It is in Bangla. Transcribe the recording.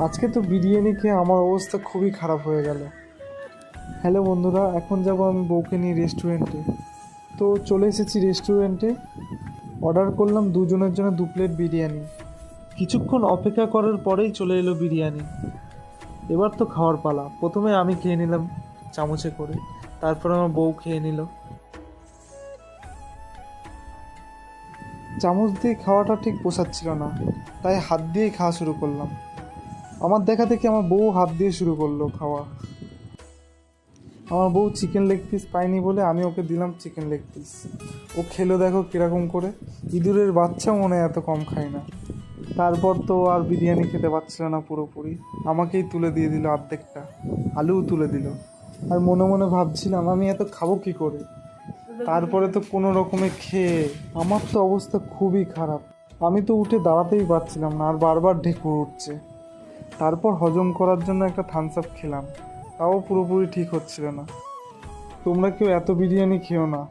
আজকে তো বিরিয়ানি খেয়ে আমার অবস্থা খুবই খারাপ হয়ে গেল। হ্যালো বন্ধুরা, এখন যাব আমি বউকে নিয়ে রেস্টুরেন্টে। তো চলে এসেছি রেস্টুরেন্টে। অর্ডার করলাম দুজনের জন্য 2 প্লেট বিরিয়ানি। কিছুক্ষণ অপেক্ষা করার পরেই চলে এলো বিরিয়ানি। এবার তো খাওয়ার পালা। প্রথমে আমি খেয়ে নিলাম চামচে করে, তারপর আমার বউ খেয়ে নিল। চামচ দিয়ে খাওয়াটা ঠিক পোষাচ্ছিল না, তাই হাত দিয়েই খাওয়া শুরু করলাম। আমার দেখা দেখি আমার বউ হাত দিয়ে শুরু করলো খাওয়া। আমার বউ চিকেন লেগ পিস পায়নি বলে আমি ওকে দিলাম চিকেন লেগ পিস। ও খেলো দেখো কীরকম করে। ইঁদুরের বাচ্চা মনে হয় এত কম খায় না। তারপর তো আর বিরিয়ানি খেতে পারছিল না পুরোপুরি, আমাকেই তুলে দিয়ে দিল অর্ধেকটা, আলুও তুলে দিল। আর মনে মনে ভাবছিলাম আমি এত খাবো কী করে। তারপরে তো কোনো রকমে খেয়ে আমার তো অবস্থা খুবই খারাপ। আমি তো উঠে দাঁড়াতেই পারছিলাম না, আর বারবার ঢেকুর উঠছে। তারপর হজম করার জন্য একটা থামস আপ খেলাম, তাও পুরোপুরি ঠিক হচ্ছিল না। তোমরা কেউ এত বিরিয়ানি খেও না।